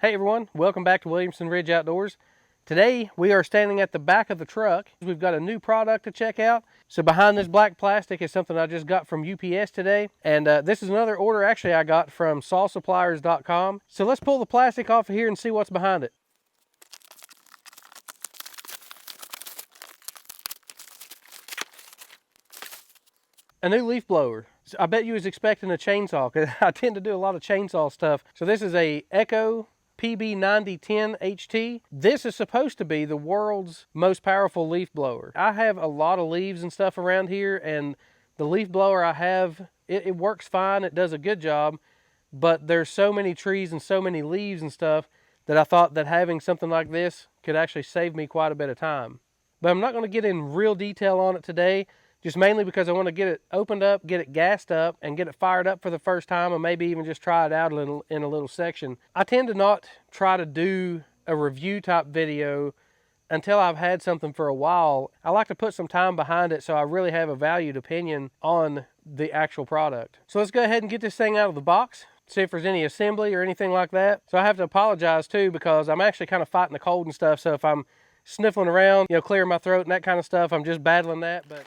Hey everyone, welcome back to Williamson Ridge Outdoors. Today we are standing at the back of the truck. We've got a new product to check out. So behind this black plastic is something I just got from UPS today. And this is another order actually I got from sawsuppliers.com. So let's pull the plastic off of here and see what's behind it. A new leaf blower. I bet you was expecting a chainsaw because I tend to do a lot of chainsaw stuff. So this is a Echo PB-9010T. This is supposed to be the world's most powerful leaf blower. I have a lot of leaves and stuff around here, and the leaf blower I have, it works fine. It does a good job, but there's so many trees and so many leaves and stuff that I thought that having something like this could actually save me quite a bit of time. But I'm not going to get in real detail on it today, just mainly because I want to get it opened up, get it gassed up, and get it fired up for the first time, and maybe even just try it out in a little section. I tend to not try to do a review type video until I've had something for a while. I like to put some time behind it so I really have a valued opinion on the actual product. So let's go ahead and get this thing out of the box, see if there's any assembly or anything like that. So I have to apologize too because I'm actually kind of fighting the cold and stuff, so if I'm sniffling around, you know, clearing my throat and that kind of stuff, I'm just battling that. But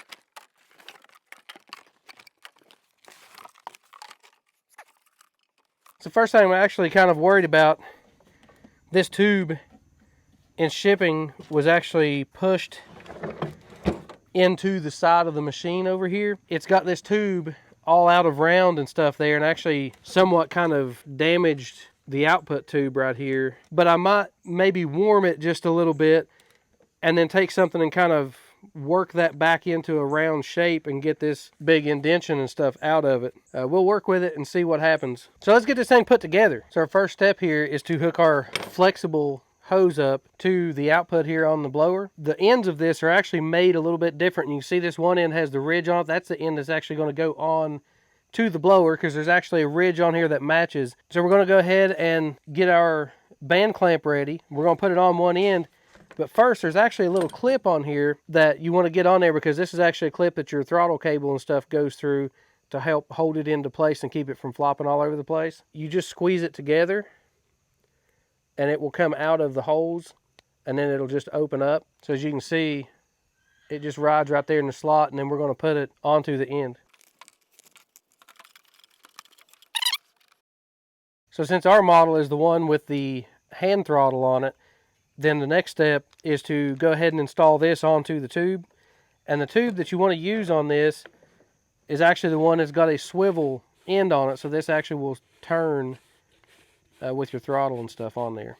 the first thing I'm actually kind of worried about, this tube in shipping was actually pushed into the side of the machine over here. It's got this tube all out of round and stuff there, and actually somewhat kind of damaged the output tube right here. But I might maybe warm it just a little bit and then take something and kind of work that back into a round shape and get this big indentation and stuff out of it. We'll work with it and see what happens. So let's get this thing put together. So our first step here is to hook our flexible hose up to the output here on the blower. The ends of this are actually made a little bit different. You can see this one end has the ridge on it. That's the end that's actually going to go on to the blower because there's actually a ridge on here that matches. So we're going to go ahead and get our band clamp ready. We're going to put it on one end. But first, there's actually a little clip on here that you want to get on there because this is actually a clip that your throttle cable and stuff goes through to help hold it into place and keep it from flopping all over the place. You just squeeze it together and it will come out of the holes and then it'll just open up. So as you can see, it just rides right there in the slot, and then we're going to put it onto the end. So since our model is the one with the hand throttle on it, then the next step is to go ahead and install this onto the tube. And the tube that you want to use on this is actually the one that's got a swivel end on it. So this actually will turn with your throttle and stuff on there.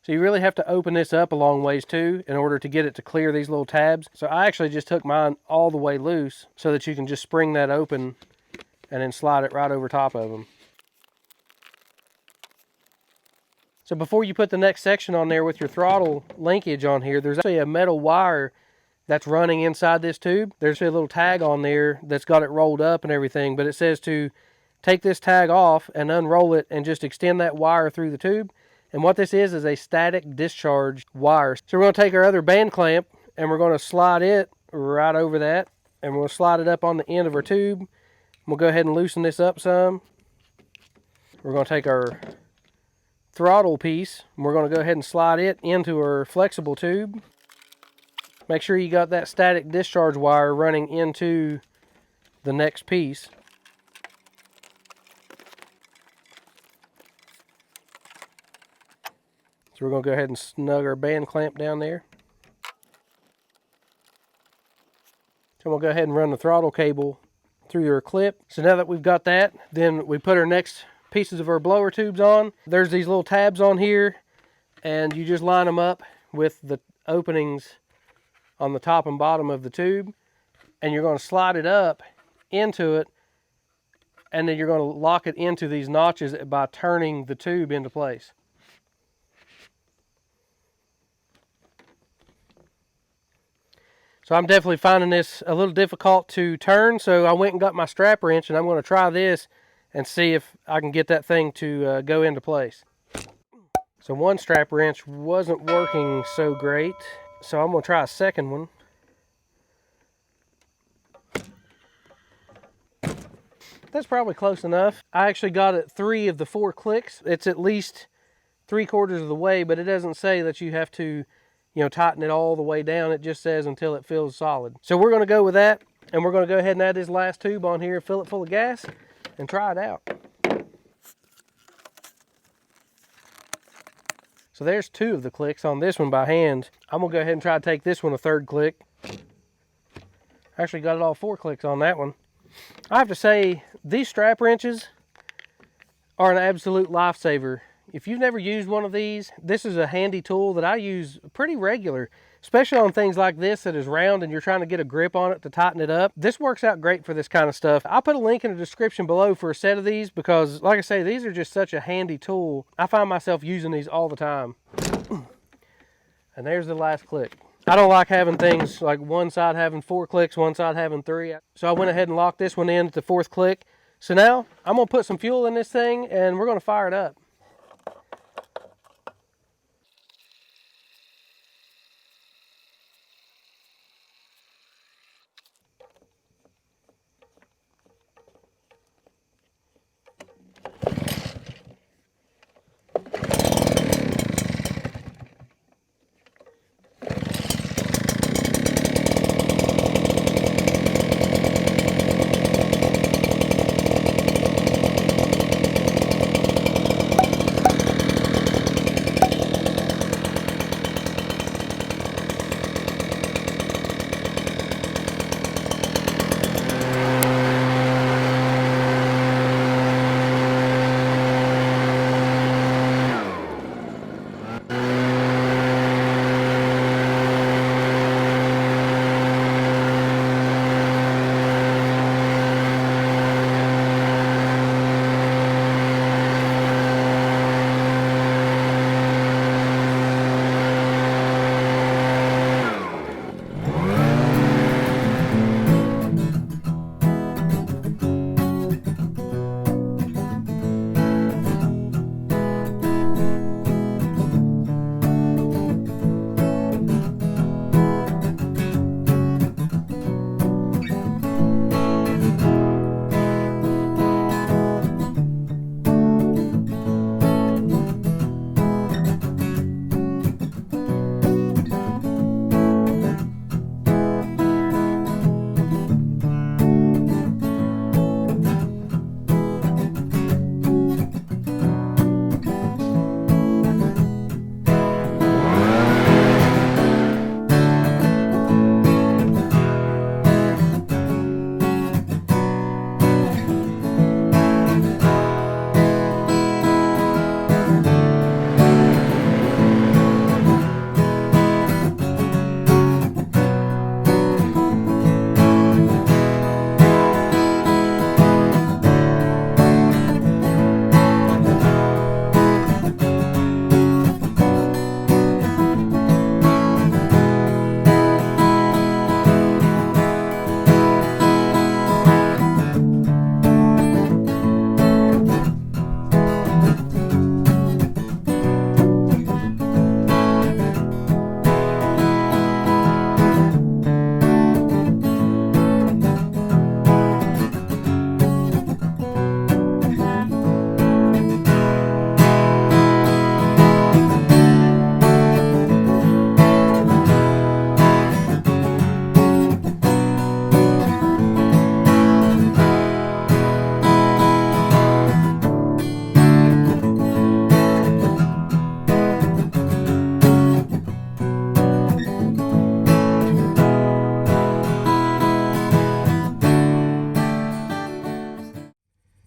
So you really have to open this up a long ways too in order to get it to clear these little tabs. So I actually just took mine all the way loose so that you can just spring that open and then slide it right over top of them. So before you put the next section on there with your throttle linkage on here, there's actually a metal wire that's running inside this tube. There's a little tag on there that's got it rolled up and everything, but it says to take this tag off and unroll it and just extend that wire through the tube. And what this is a static discharge wire. So we're going to take our other band clamp and we're going to slide it right over that, and we're going to slide it up on the end of our tube. We'll go ahead and loosen this up some. We're going to take our throttle piece, and we're going to go ahead and slide it into our flexible tube. Make sure you got that static discharge wire running into the next piece. So we're going to go ahead and snug our band clamp down there. So we'll go ahead and run the throttle cable through your clip. So now that we've got that, then we put our next pieces of our blower tubes on. There's these little tabs on here, and you just line them up with the openings on the top and bottom of the tube, and you're going to slide it up into it, and then you're going to lock it into these notches by turning the tube into place. So I'm definitely finding this a little difficult to turn, so I went and got my strap wrench, and I'm going to try this and see if I can get that thing to go into place. So one strap wrench wasn't working so great, so I'm going to try a second one. That's probably close enough. I actually got it 3 of the 4 clicks. It's at least 3/4 of the way, but it doesn't say that you have to, tighten it all the way down. It just says until it feels solid. So we're going to go with that, and we're going to go ahead and add this last tube on here, fill it full of gas, and try it out. So there's 2 of the clicks on this one by hand. I'm going to go ahead and try to take this one a 3rd click. Actually got it all 4 clicks on that one. I have to say, these strap wrenches are an absolute lifesaver. If you've never used one of these, this is a handy tool that I use pretty regular, especially on things like this that is round and you're trying to get a grip on it to tighten it up. This works out great for this kind of stuff. I'll put a link in the description below for a set of these because, like I say, these are just such a handy tool. I find myself using these all the time. And there's the last click. I don't like having things like one side having 4 clicks, one side having 3. So I went ahead and locked this one in at the 4th click. So now I'm going to put some fuel in this thing and we're going to fire it up.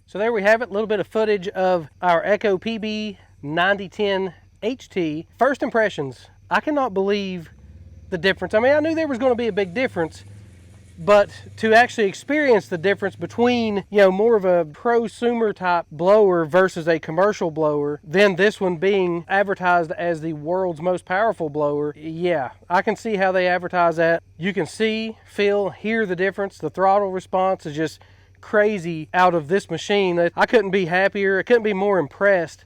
So there we have it, a little bit of footage of our Echo PB-9010T. First impressions, I cannot believe the difference. I mean, I knew there was going to be a big difference, but to actually experience the difference between, more of a prosumer type blower versus a commercial blower, then this one being advertised as the world's most powerful blower, yeah, I can see how they advertise that. You can see, feel, hear the difference. The throttle response is just crazy out of this machine. I couldn't be happier. I couldn't be more impressed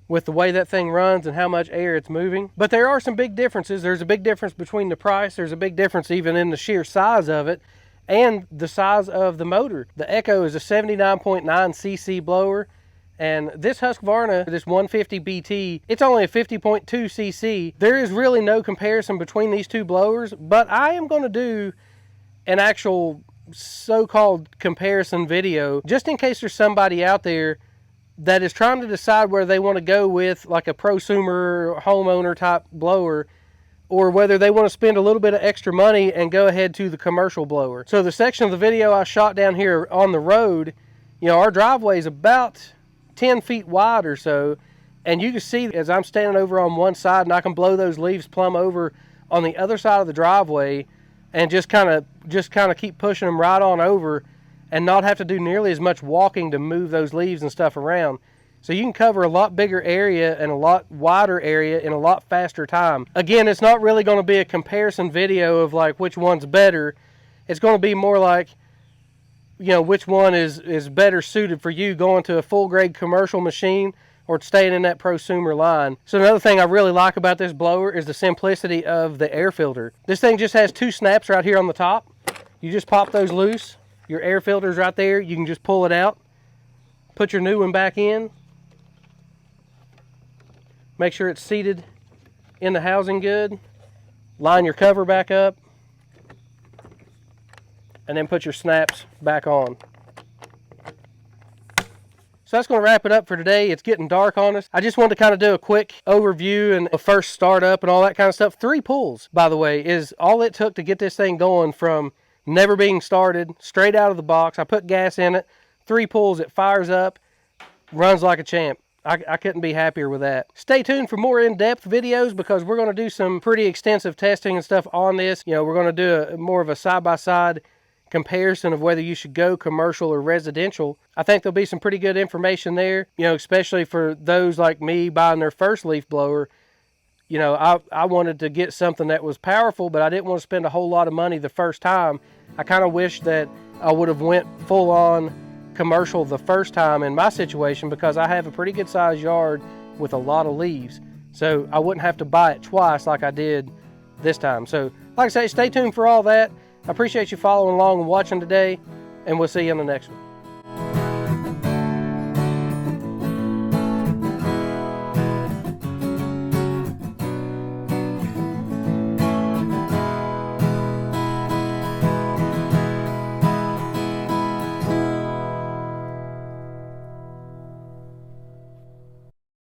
with the way that thing runs and how much air it's moving. But there are some big differences. There's a big difference between the price. There's a big difference even in the sheer size of it. and the size of the motor. The Echo is a 79.9cc blower, and this Husqvarna, this 150 BT, it's only a 50.2cc. There is really no comparison between these two blowers, but I am going to do an actual so-called comparison video just in case there's somebody out there that is trying to decide where they want to go with like a prosumer homeowner type blower, or whether they want to spend a little bit of extra money and go ahead to the commercial blower. So the section of the video I shot down here on the road, you know, our driveway is about 10 feet wide or so, and you can see as I'm standing over on one side and I can blow those leaves plumb over on the other side of the driveway and just kind of keep pushing them right on over and not have to do nearly as much walking to move those leaves and stuff around. So you can cover a lot bigger area and a lot wider area in a lot faster time. Again, it's not really going to be a comparison video of like which one's better. It's going to be more like, you know, which one is better suited for you going to a full grade commercial machine or staying in that prosumer line. So another thing I really like about this blower is the simplicity of the air filter. This thing just has two snaps right here on the top. You just pop those loose. Your air filter's right there. You can just pull it out, put your new one back in, make sure it's seated in the housing good, line your cover back up, and then put your snaps back on. So that's going to wrap it up for today. It's getting dark on us. I just wanted to kind of do a quick overview and a first startup and all that kind of stuff. 3 pulls, by the way, is all it took to get this thing going from never being started, straight out of the box. I put gas in it, 3 pulls, it fires up, runs like a champ. I couldn't be happier with that. Stay tuned for more in-depth videos because we're going to do some pretty extensive testing and stuff on this. You know, we're going to do more of a side-by-side comparison of whether you should go commercial or residential. I think there'll be some pretty good information there, you know, especially for those like me buying their first leaf blower. You know, I wanted to get something that was powerful, but I didn't want to spend a whole lot of money the first time. I kind of wish that I would have went full on commercial the first time in my situation because I have a pretty good sized yard with a lot of leaves. So I wouldn't have to buy it twice like I did this time. So like I say, stay tuned for all that. I appreciate you following along and watching today, and we'll see you in the next one.